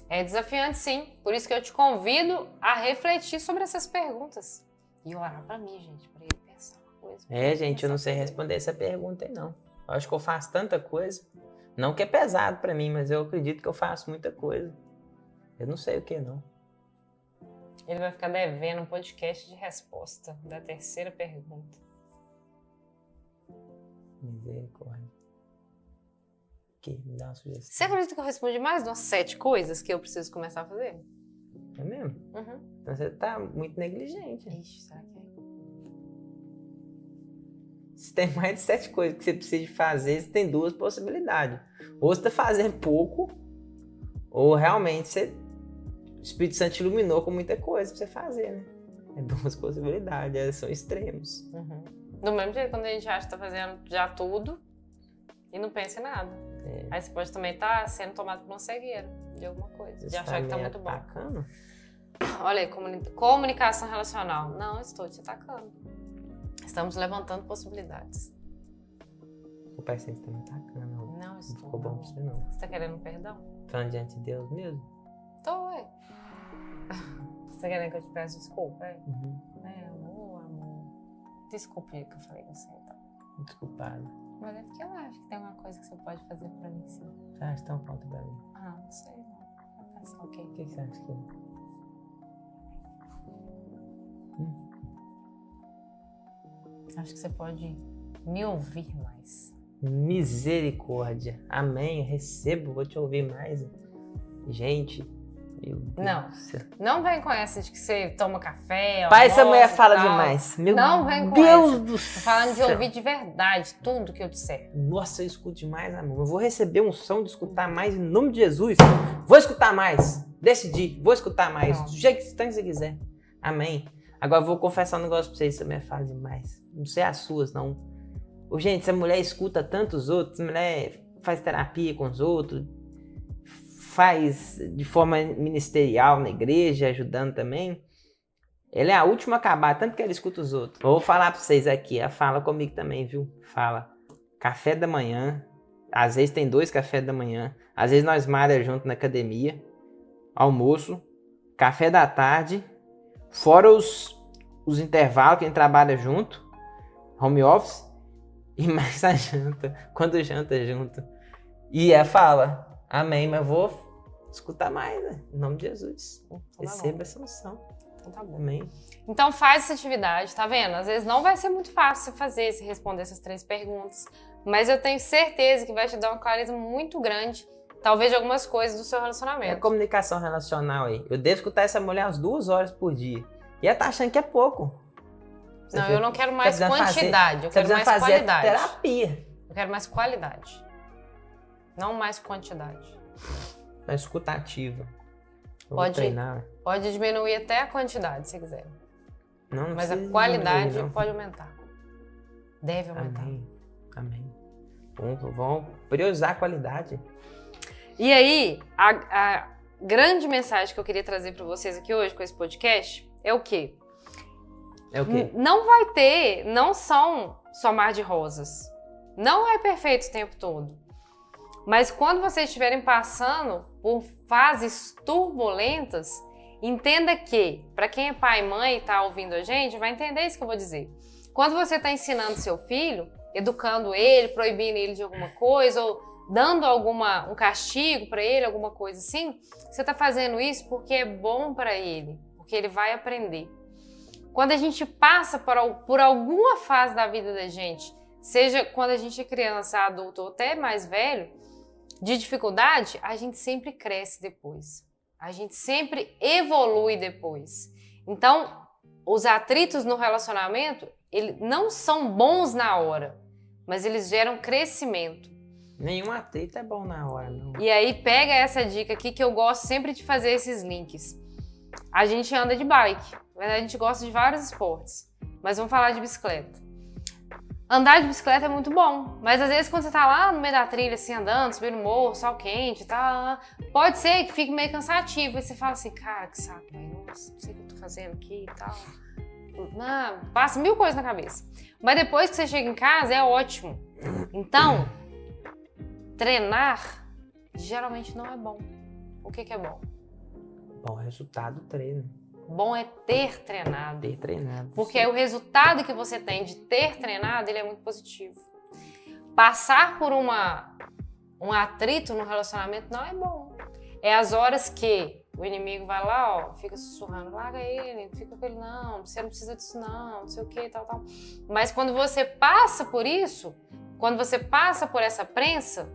É desafiante, sim. Por isso que eu te convido a refletir sobre essas perguntas. E orar pra mim, gente, pra ele pensar uma coisa. É, gente, eu não sei responder essa pergunta aí, não. Eu acho que eu faço tanta coisa. Não que é pesado pra mim, mas eu acredito que eu faço muita coisa. Eu não sei o que, não. Ele vai ficar devendo um podcast de resposta da terceira pergunta. Misericórdia. Me dá uma sugestão. Você acredita que eu respondi mais de umas 7 coisas que eu preciso começar a fazer? É mesmo? Uhum. Então você tá muito negligente. Ixi, será que é? Se tem mais de 7 coisas que você precisa de fazer, você tem 2 possibilidades. Ou você tá fazendo pouco, ou realmente o Espírito Santo te iluminou com muita coisa pra você fazer, né? É 2 possibilidades, são extremos. Uhum. Do mesmo jeito, quando a gente acha que tá fazendo já tudo e não pensa em nada. É. Aí você pode também estar sendo tomado por uma cegueira de alguma coisa, de achar que tá muito bom. Atacando? Olha aí, comunicação relacional. Não, estou te atacando. Estamos levantando possibilidades. O pai sempre tá me atacando. Não Não estou. ficou bom pra você, não. Você tá querendo perdão? Falando diante de Deus mesmo? Tô, ué. Você tá querendo que eu te peça desculpa, é? Uhum. É, amor. Desculpe o que eu falei com você, então. Desculpado. Mas é porque eu acho que tem uma coisa que você pode fazer pra mim, sim. Você acha tão falta pra mim? Ah, não sei, não. Vou pensar o quê? O que você acha que é? Acho que você pode me ouvir mais. Misericórdia. Amém. Eu recebo, vou te ouvir mais. Gente, meu Deus Não. do céu. Não vem com essa de que você toma café, Pai, essa almoça mulher e fala tal. demais. Meu Não vem com Deus essa. do Tô falando de céu. ouvir de verdade tudo que eu disser. Nossa, eu escuto demais, amor. Eu vou receber um som de escutar mais em nome de Jesus. Vou escutar mais. Decidi, vou escutar mais. Pronto. Do jeito que você quiser. Amém. Agora eu vou confessar um negócio pra vocês. Essa mulher fala demais. Não sei as suas, não. Ô, gente, essa mulher escuta tantos outros. Essa mulher faz terapia com os outros. Faz de forma ministerial na igreja, ajudando também. Ela é a última a acabar, tanto que ela escuta os outros. Eu vou falar pra vocês aqui, ela fala comigo também, viu? Fala. Café da manhã. Às vezes tem 2 cafés da manhã. Às vezes nós malhamos junto na academia. Almoço. Café da tarde. Fora os intervalos que a gente trabalha junto. Home office. E mais a janta. Quando janta junto. E ela fala. Amém, mas vou escutar mais, né? Em nome de Jesus. Então tá Receba bom. essa unção. Então tá bom. Amém. Então faz essa atividade, tá vendo? Às vezes não vai ser muito fácil você fazer, se responder essas 3 perguntas, mas eu tenho certeza que vai te dar uma clareza muito grande, talvez de algumas coisas do seu É a relacionamento. comunicação relacional aí. Eu devo escutar essa mulher umas 2 horas por dia. E ela tá achando que é pouco. Não, eu não quero mais precisa fazer- quantidade, eu Você quero precisa mais fazer qualidade. terapia. Eu quero mais qualidade, não mais quantidade. É escutativa. Eu Pode- vou treinar. Pode diminuir até a quantidade, se quiser, Não mas a precisa qualidade diminuir, não. pode aumentar. Deve aumentar. Amém. Amém. Vamos priorizar a qualidade. E aí, a grande mensagem que eu queria trazer para vocês aqui hoje com esse podcast é o quê? É o quê? Não vai ter, não são só mar de rosas. Não é perfeito o tempo todo. Mas quando vocês estiverem passando por fases turbulentas, entenda que, para quem é pai e mãe e está ouvindo a gente, vai entender isso que eu vou dizer. Quando você está ensinando seu filho, educando ele, proibindo ele de alguma coisa, ou dando um castigo para ele, alguma coisa assim, você está fazendo isso porque é bom para ele, porque ele vai aprender. Quando a gente passa por alguma fase da vida da gente, seja quando a gente é criança, adulto ou até mais velho, de dificuldade, a gente sempre cresce depois. A gente sempre evolui depois. Então, os atritos no relacionamento, eles não são bons na hora, mas eles geram crescimento. Nenhum atrito é bom na hora, não. E aí, pega essa dica aqui que eu gosto sempre de fazer esses links. A gente anda de bike, na verdade a gente gosta de vários esportes, mas vamos falar de bicicleta. Andar de bicicleta é muito bom, mas às vezes quando você tá lá no meio da trilha, assim, andando, subindo o morro, sol quente e tal, pode ser que fique meio cansativo, e você fala assim, cara, que saco, velho, não sei o que eu tô fazendo aqui e tal. Passa 1000 coisas na cabeça. Mas depois que você chega em casa, é ótimo. Então, treinar geralmente não é bom. O que é bom? Bom resultado, treino. Bom é ter treinado. Ter treinado. Porque o resultado que você tem de ter treinado, ele é muito positivo. Passar por uma um atrito no relacionamento não é bom. É as horas que o inimigo vai lá, ó, fica sussurrando, larga ele, fica com ele, não, você não precisa disso não sei o que, tal. Mas quando você passa por isso, quando você passa por essa prensa,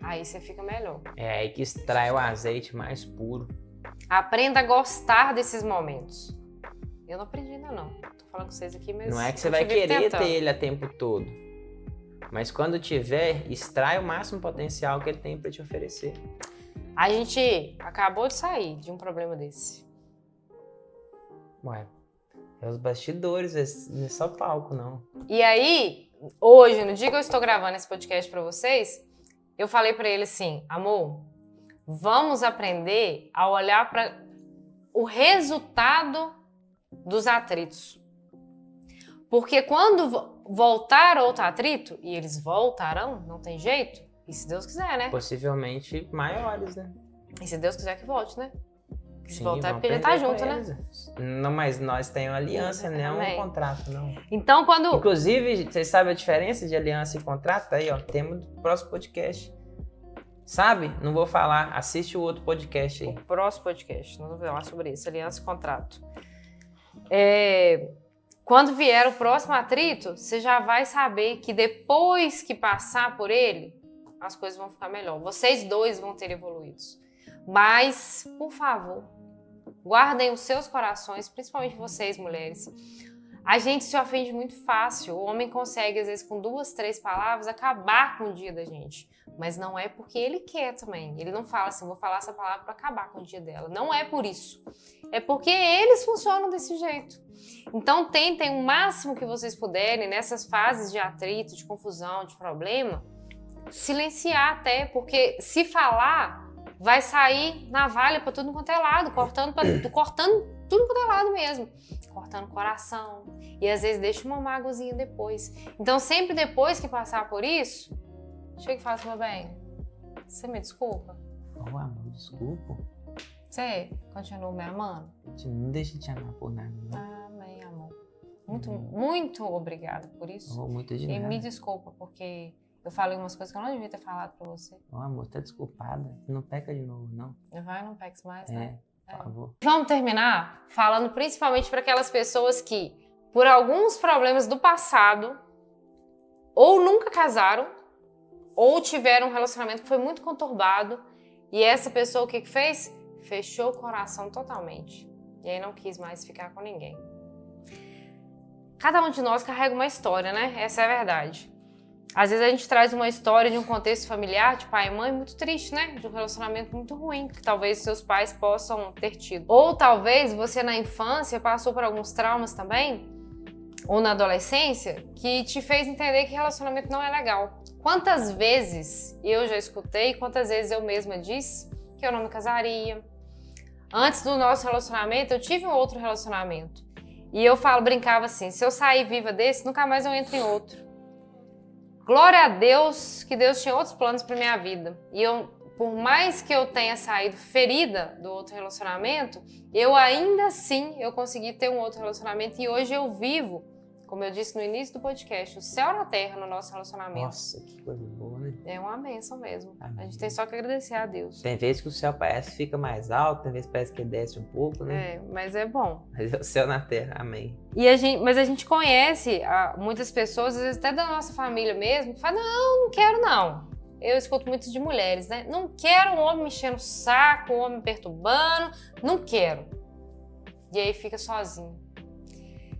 aí você fica melhor. É aí que extrai o azeite mais puro. Aprenda a gostar desses momentos. Eu não aprendi ainda não. Tô falando com vocês aqui, mas Não é que você vai querer ter ele a tempo todo. Mas quando tiver, extrai o máximo potencial que ele tem para te oferecer. A gente acabou de sair de um problema desse. Ué, é os bastidores, não é só palco, não. E aí, hoje, no dia que eu estou gravando esse podcast para vocês, eu falei para ele assim, amor, vamos aprender a olhar para o resultado dos atritos. Porque quando voltar outro atrito, e eles voltarão, não tem jeito, e se Deus quiser, né? Possivelmente maiores, né? E se Deus quiser que volte, né? Se Sim, voltar é vão porque já tá perder junto, pra né? eles. Não, mas nós temos aliança, não é Amém. um contrato, não. Então, quando... Inclusive, vocês sabem a diferença de aliança e contrato? Aí, ó, temos no próximo podcast. Sabe? Não vou falar, assiste o outro podcast aí. O próximo podcast, nós vamos falar sobre isso, aliança e contrato. Quando vier o próximo atrito, você já vai saber que depois que passar por ele, as coisas vão ficar melhor. Vocês dois vão ter evoluídos. Mas, por favor, guardem os seus corações, principalmente vocês, mulheres. A gente se ofende muito fácil. O homem consegue, às vezes, com 2, 3 palavras, acabar com o dia da gente. Mas não é porque ele quer também. Ele não fala assim, vou falar essa palavra para acabar com o dia dela. Não é por isso. É porque eles funcionam desse jeito. Então, tentem o máximo que vocês puderem, nessas fases de atrito, de confusão, de problema, silenciar até, porque se falar, vai sair navalha para tudo quanto é lado, cortando tudo quanto é lado mesmo. Cortando o coração. E às vezes deixa uma mágoazinha depois. Então, sempre depois que passar por isso, chega e fala assim, meu bem, você me desculpa? Oh, amor, desculpa. Você continua me amando? Não deixa de te amar por nada, não. Amém, amor. Muito obrigada por isso. Oh, muito de E nada. me desculpa, porque eu falei umas coisas que eu não devia ter falado pra você. Oh, amor, tá desculpada. Não peca de novo, não. Vai, não peques mais, né? Por favor. Vamos terminar falando principalmente para aquelas pessoas que, por alguns problemas do passado, ou nunca casaram, ou tiveram um relacionamento que foi muito conturbado, e essa pessoa o que fez? Fechou o coração totalmente. E aí não quis mais ficar com ninguém. Cada um de nós carrega uma história, né? Essa é a verdade. Às vezes a gente traz uma história de um contexto familiar, de pai e mãe, muito triste, né? De um relacionamento muito ruim, que talvez seus pais possam ter tido. Ou talvez você na infância passou por alguns traumas também, ou na adolescência, que te fez entender que relacionamento não é legal. Quantas vezes eu já escutei, quantas vezes eu mesma disse que eu não me casaria. Antes do nosso relacionamento, eu tive um outro relacionamento. E eu brincava assim, se eu sair viva desse, nunca mais eu entro em outro. Glória a Deus que Deus tinha outros planos para minha vida. E por mais que eu tenha saído ferida do outro relacionamento, eu ainda assim eu consegui ter um outro relacionamento e hoje eu vivo, como eu disse no início do podcast, o céu na terra no nosso relacionamento. Nossa, que coisa boa, né? É uma bênção mesmo. Amém. A gente tem só que agradecer a Deus. Tem vezes que o céu parece que fica mais alto, tem vezes que parece que desce um pouco, né? Mas é bom. Mas é o céu na terra, amém. Mas a gente conhece muitas pessoas, às vezes até da nossa família mesmo, que falam, não quero não. Eu escuto muito de mulheres, né? Não quero um homem me enchendo o saco, um homem me perturbando, não quero. E aí fica sozinho.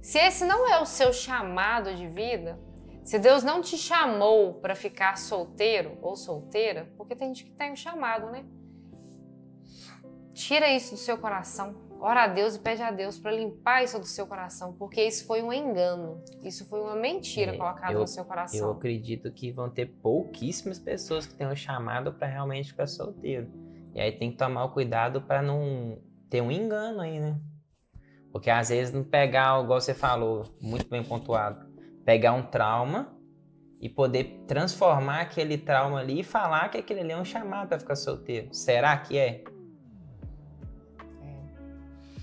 Se esse não é o seu chamado de vida, se Deus não te chamou para ficar solteiro ou solteira, porque tem gente que tem um chamado, né? Tira isso do seu coração. Ora a Deus e pede a Deus para limpar isso do seu coração, porque isso foi um engano, isso foi uma mentira colocada no seu coração. Eu acredito que vão ter pouquíssimas pessoas que tenham chamado para realmente ficar solteiro. E aí tem que tomar o cuidado para não ter um engano aí, né? Porque às vezes não pegar, igual você falou, muito bem pontuado, pegar um trauma e poder transformar aquele trauma ali e falar que aquele ali é um chamado para ficar solteiro. Será que é?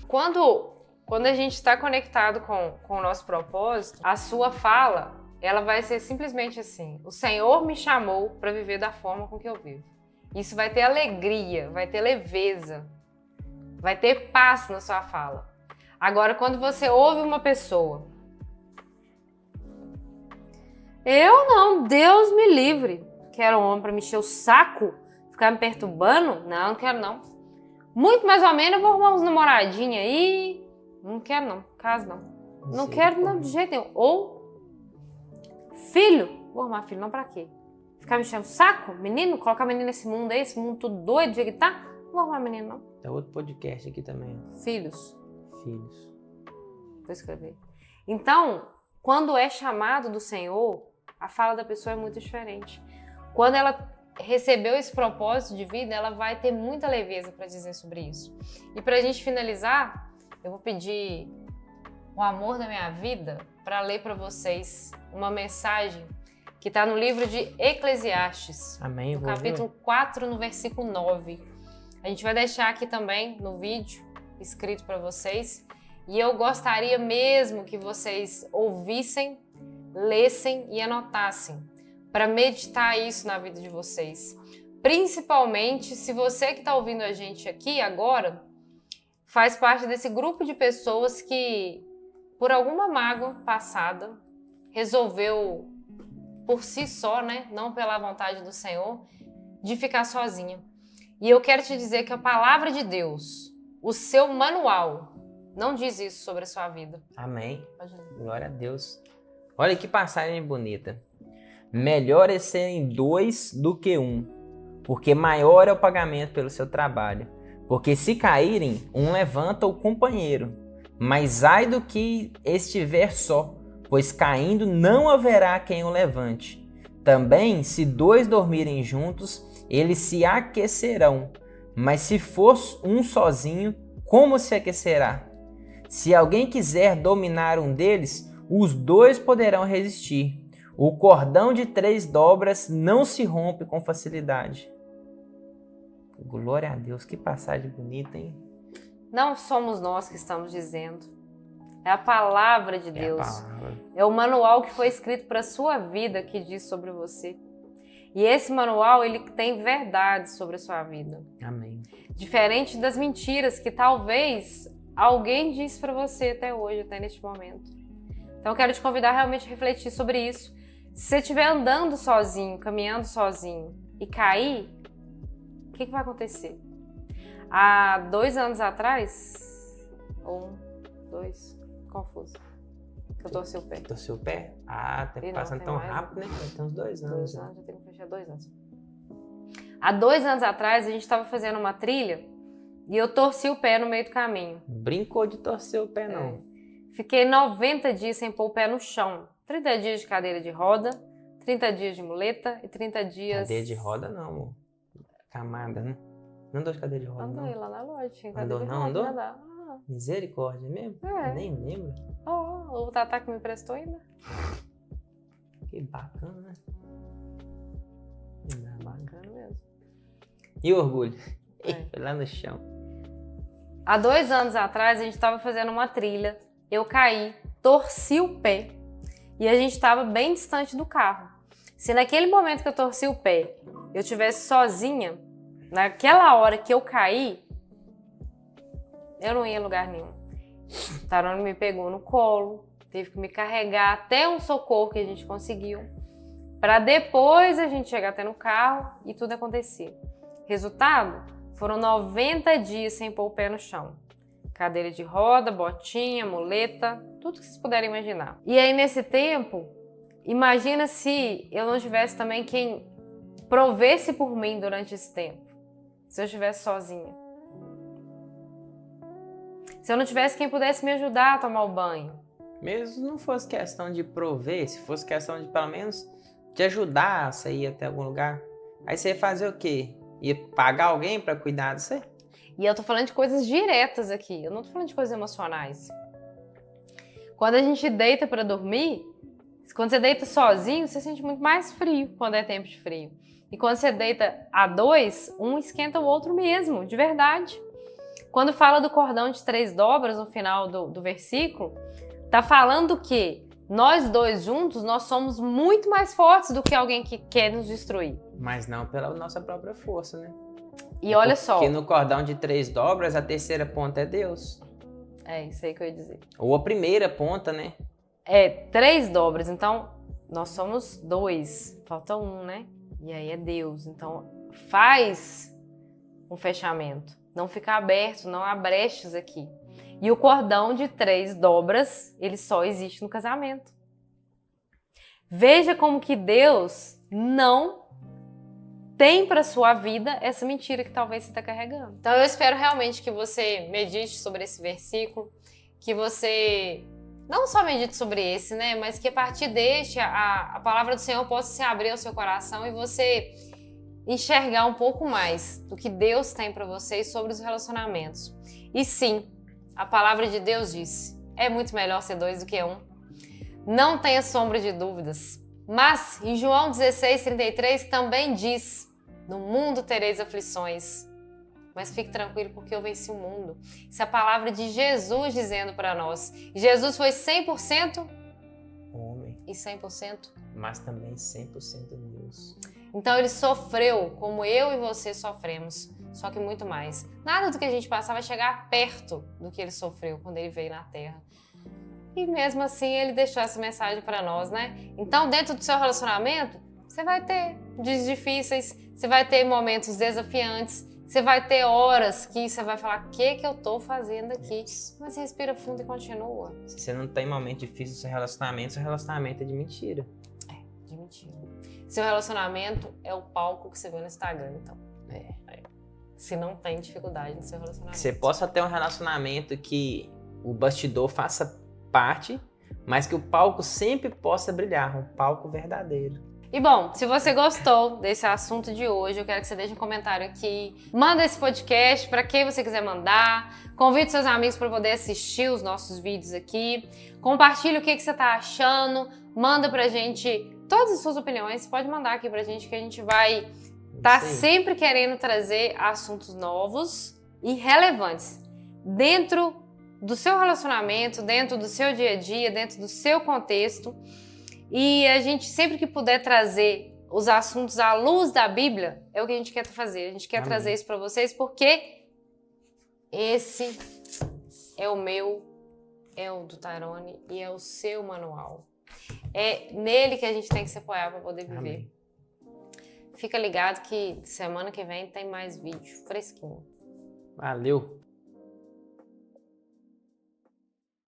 Quando a gente está conectado com o nosso propósito, a sua fala, ela vai ser simplesmente assim: o Senhor me chamou para viver da forma com que eu vivo. Isso vai ter alegria, vai ter leveza, vai ter paz na sua fala. Agora, quando você ouve uma pessoa, eu não, Deus me livre, quero um homem para me encher o saco, ficar me perturbando? Não quero não. Muito mais ou menos eu vou arrumar uns namoradinhos aí, não quero não, caso não. Não quero não, de jeito nenhum. Ou, filho, vou arrumar filho não pra quê? Ficar me enchendo o saco? Menino, colocar menino nesse mundo aí, esse mundo tudo doido, do jeito que tá? Não vou arrumar menino não. Tem outro podcast aqui também. Filhos. Filhos. Vou escrever. Então, quando é chamado do Senhor, a fala da pessoa é muito diferente. Quando ela recebeu esse propósito de vida, ela vai ter muita leveza para dizer sobre isso. E pra gente finalizar, eu vou pedir o amor da minha vida para ler para vocês uma mensagem que está no livro de Eclesiastes, Amém. no capítulo 4, no versículo 9. A gente vai deixar aqui também no vídeo, escrito para vocês. E eu gostaria mesmo que vocês ouvissem, lessem e anotassem, para meditar isso na vida de vocês. Principalmente se você que está ouvindo a gente aqui agora, faz parte desse grupo de pessoas que, por alguma mágoa passada, resolveu por si só, né, não pela vontade do Senhor, de ficar sozinha. E eu quero te dizer que a palavra de Deus, o seu manual, não diz isso sobre a sua vida. Amém. Glória a Deus. Olha que passagem bonita. Melhor é serem dois do que um, porque maior é o pagamento pelo seu trabalho. Porque se caírem, um levanta o companheiro. Mas ai do que estiver só, pois caindo não haverá quem o levante. Também, se dois dormirem juntos, eles se aquecerão. Mas se for um sozinho, como se aquecerá? Se alguém quiser dominar um deles, os dois poderão resistir. O cordão de 3 dobras não se rompe com facilidade. Glória a Deus, que passagem bonita, hein? Não somos nós que estamos dizendo. É a palavra de Deus. É o manual que foi escrito para a sua vida que diz sobre você. E esse manual, ele tem verdade sobre a sua vida. Amém. Diferente das mentiras que talvez alguém disse para você até hoje, até neste momento. Então eu quero te convidar a realmente refletir sobre isso. Se você estiver andando sozinho, caminhando sozinho e cair, o que vai acontecer? Há 2 anos atrás, ou 2, confuso, que eu torci o pé. Torceu o pé? Ah, tá passando tão rápido, né? Tem uns 2 anos. 2 anos, já tem que fechar 2 anos. Há 2 anos atrás, a gente estava fazendo uma trilha e eu torci o pé no meio do caminho. Brincou de torcer o pé, não. Fiquei 90 dias sem pôr o pé no chão. 30 dias de cadeira de roda, 30 dias de muleta e 30 dias... Cadeira de roda não, amor. Camada, né? Não andou de cadeira de roda, Andou não? lá na loja. Andou, não? Roda, Andou? Ah. Misericórdia mesmo? É. Nem lembro. O Tatá que me emprestou ainda. Que bacana, né? Bacana mesmo. E o orgulho? É. Lá no chão. Há 2 anos atrás, a gente estava fazendo uma trilha. Eu caí, torci o pé e a gente estava bem distante do carro. Se naquele momento que eu torci o pé, eu estivesse sozinha, naquela hora que eu caí, eu não ia em lugar nenhum. O Tarone me pegou no colo, teve que me carregar até um socorro que a gente conseguiu, para depois a gente chegar até no carro e tudo acontecer. Resultado? Foram 90 dias sem pôr o pé no chão. Cadeira de roda, botinha, muleta, tudo que vocês puderem imaginar. E aí nesse tempo, imagina se eu não tivesse também quem provesse por mim durante esse tempo. Se eu estivesse sozinha. Se eu não tivesse quem pudesse me ajudar a tomar o banho. Mesmo não fosse questão de prover, se fosse questão de pelo menos te ajudar a sair até algum lugar, aí você ia fazer o quê? Ia pagar alguém para cuidar de você? E eu tô falando de coisas diretas aqui, eu não tô falando de coisas emocionais. Quando a gente deita para dormir, quando você deita sozinho, você sente muito mais frio quando é tempo de frio. E quando você deita a 2, um esquenta o outro mesmo, de verdade. Quando fala do cordão de 3 dobras no final do versículo, tá falando que nós dois juntos, nós somos muito mais fortes do que alguém que quer nos destruir. Mas não pela nossa própria força, né? E olha só. Porque no cordão de 3 dobras, a terceira ponta é Deus. É isso aí que eu ia dizer. Ou a primeira ponta, né? É 3 dobras, então nós somos 2, falta 1, né? E aí é Deus. Então faz um fechamento, não fica aberto, não há brechas aqui. E o cordão de 3 dobras, ele só existe no casamento. Veja como que Deus não tem para sua vida essa mentira que talvez você está carregando. Então eu espero realmente que você medite sobre esse versículo, que você não só medite sobre esse, né, mas que a partir deste a palavra do Senhor possa se abrir ao seu coração e você enxergar um pouco mais do que Deus tem para você sobre os relacionamentos. E sim, a palavra de Deus diz, é muito melhor ser 2 do que 1. Não tenha sombra de dúvidas. Mas em João 16:33 também diz, no mundo tereis aflições, mas fique tranquilo porque eu venci o mundo. Isso é a palavra de Jesus dizendo para nós. Jesus foi 100% Homem. E 100%. Mas também 100% Deus. Então ele sofreu como eu e você sofremos, só que muito mais. Nada do que a gente passar vai chegar perto do que ele sofreu quando ele veio na Terra. E mesmo assim ele deixou essa mensagem para nós, né? Então dentro do seu relacionamento, você vai ter dias difíceis, você vai ter momentos desafiantes, você vai ter horas que você vai falar, o que eu tô fazendo aqui? Mas respira fundo e continua. Se você não tem momento difícil no seu relacionamento é de mentira. De mentira. Seu relacionamento é o palco que você vê no Instagram, então. Se não tem dificuldade no seu relacionamento. Você possa ter um relacionamento que o bastidor faça parte, mas que o palco sempre possa brilhar, um palco verdadeiro. E bom, se você gostou desse assunto de hoje, eu quero que você deixe um comentário aqui. Manda esse podcast para quem você quiser mandar. Convide seus amigos para poder assistir os nossos vídeos aqui. Compartilhe o que você está achando. Manda pra gente todas as suas opiniões. Pode mandar aqui pra gente que a gente vai estar sempre querendo trazer assuntos novos e relevantes dentro do seu relacionamento, dentro do seu dia a dia, dentro do seu contexto. E a gente, sempre que puder trazer os assuntos à luz da Bíblia, é o que a gente quer fazer. A gente quer trazer isso para vocês porque esse é o meu, é o do Tyrone e é o seu manual. É nele que a gente tem que se apoiar para poder viver. Amém. Fica ligado que semana que vem tem mais vídeo fresquinho. Valeu!